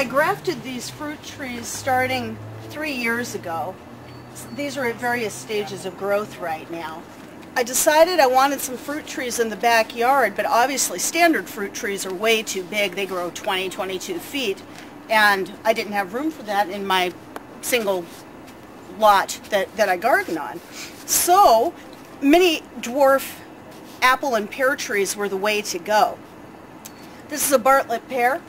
I grafted these fruit trees starting 3 years ago. These are at various stages of growth right now. I decided I wanted some fruit trees in the backyard, but obviously standard fruit trees are way too big. They grow 20, 22 feet, and I didn't have room for that in my single lot that I garden on. So Mini-Dwarf apple and pear trees were the way to go. This is a Bartlett pear.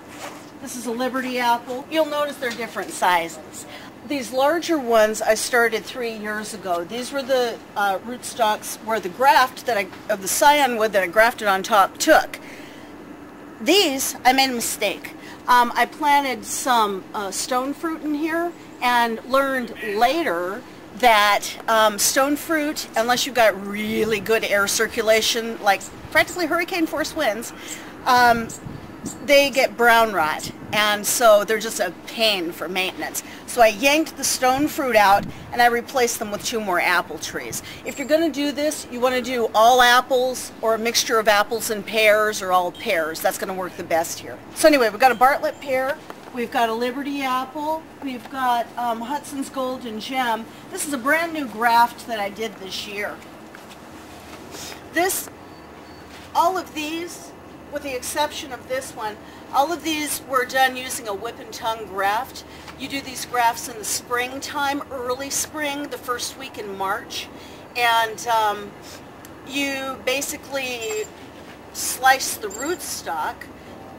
This is a Liberty apple. You'll notice they're different sizes. These larger ones I started 3 years ago. These were the rootstocks where the graft of the scion wood that I grafted on top took. These, I made a mistake. I planted some stone fruit in here and learned later that stone fruit, unless you've got really good air circulation, like practically hurricane force winds, they get brown rot, and so they're just a pain for maintenance. So I yanked the stone fruit out and I replaced them with 2 more apple trees. If you're going to do this, you want to do all apples or a mixture of apples and pears, or all pears. That's going to work the best here. So anyway, we've got a Bartlett pear, we've got a Liberty apple, we've got Hudson's Golden Gem. This is a brand new graft that I did this year. All of these, with the exception of this one, all of these were done using a whip and tongue graft. You do these grafts in the springtime, early spring, the first week in March, and you basically slice the rootstock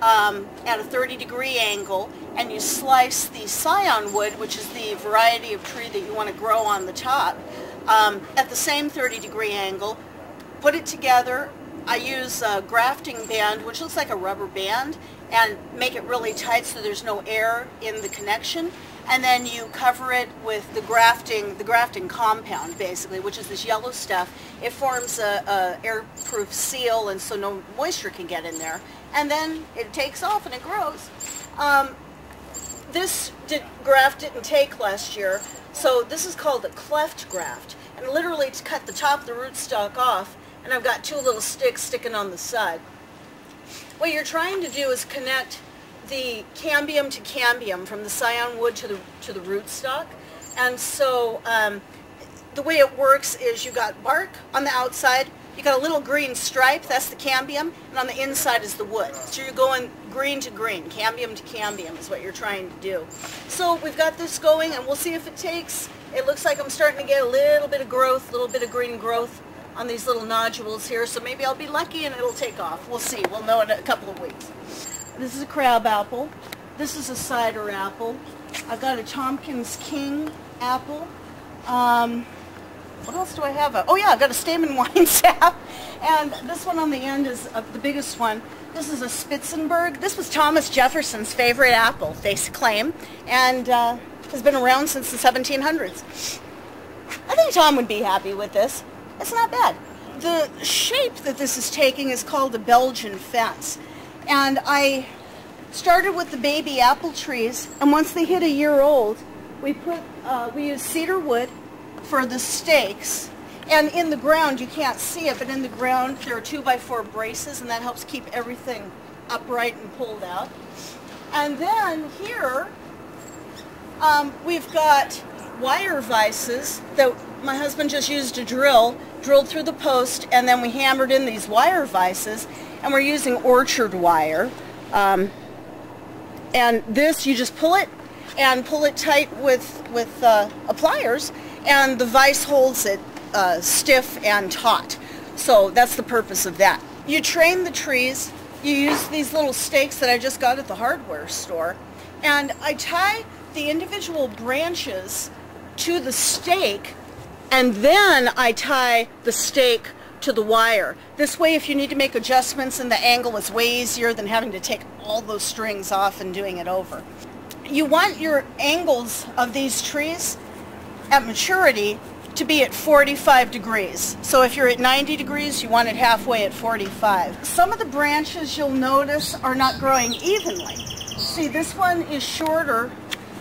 at a 30-degree angle, and you slice the scion wood, which is the variety of tree that you want to grow on the top, at the same 30-degree angle. Put it together. I use a grafting band, which looks like a rubber band, and make it really tight so there's no air in the connection. And then you cover it with the grafting compound, basically, which is this yellow stuff. It forms a airproof seal, and so no moisture can get in there. And then it takes off and it grows. This graft didn't take last year, so this is called a cleft graft. And literally to cut the top of the rootstock off, and I've got 2 little sticks sticking on the side. What you're trying to do is connect the cambium to cambium from the scion wood to the rootstock. And so the way it works is you've got bark on the outside, you got a little green stripe, that's the cambium, and on the inside is the wood. So you're going green to green, cambium to cambium is what you're trying to do. So we've got this going, and we'll see if it takes. It looks like I'm starting to get a little bit of growth, a little bit of green growth on these little nodules here, so maybe I'll be lucky and it'll take off. We'll see. We'll know in a couple of weeks. This is a crab apple. This is a cider apple. I've got a Tompkins King apple. What else do I have? Oh yeah, I've got a Stamen wine sap. And this one on the end is the biggest one. This is a Spitzenberg. This was Thomas Jefferson's favorite apple, they claim, and has been around since the 1700s. I think Tom would be happy with this. It's not bad. The shape that this is taking is called a Belgian fence. And I started with the baby apple trees, and once they hit a year old, we use cedar wood for the stakes. And in the ground, you can't see it, but in the ground there are 2x4 braces, and that helps keep everything upright and pulled out. And then here, we've got wire vices that my husband just used a drilled through the post, and then we hammered in these wire vices, and we're using orchard wire. And this, you just pull it tight with pliers, and the vise holds it stiff and taut. So that's the purpose of that. You train the trees. You use these little stakes that I just got at the hardware store, and I tie the individual branches to the stake, and then I tie the stake to the wire. This way, if you need to make adjustments in the angle, it's way easier than having to take all those strings off and doing it over. You want your angles of these trees at maturity to be at 45 degrees. So if you're at 90 degrees, you want it halfway at 45. Some of the branches you'll notice are not growing evenly. See, this one is shorter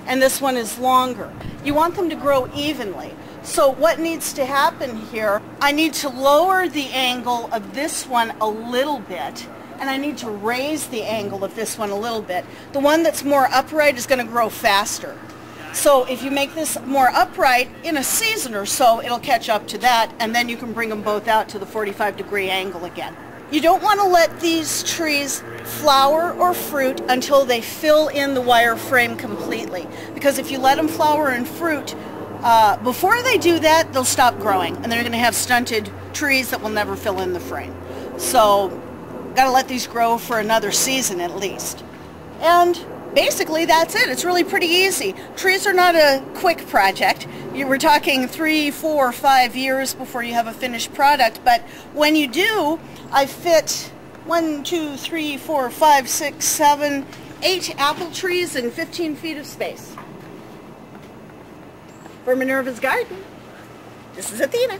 and this one is longer. You want them to grow evenly. So what needs to happen here, I need to lower the angle of this one a little bit and I need to raise the angle of this one a little bit. The one that's more upright is going to grow faster. So if you make this more upright, in a season or so, it'll catch up to that, and then you can bring them both out to the 45-degree angle again. You don't want to let these trees flower or fruit until they fill in the wire frame completely, because if you let them flower and fruit, before they do that, they'll stop growing, and they're going to have stunted trees that will never fill in the frame. So, got to let these grow for another season at least. And basically that's it. It's really pretty easy. Trees are not a quick project. We're talking 3, 4, 5 years before you have a finished product, but when you do, I fit 1, 2, 3, 4, 5, 6, 7, 8 apple trees in 15 feet of space. For Minerva's Garden, this is Athena.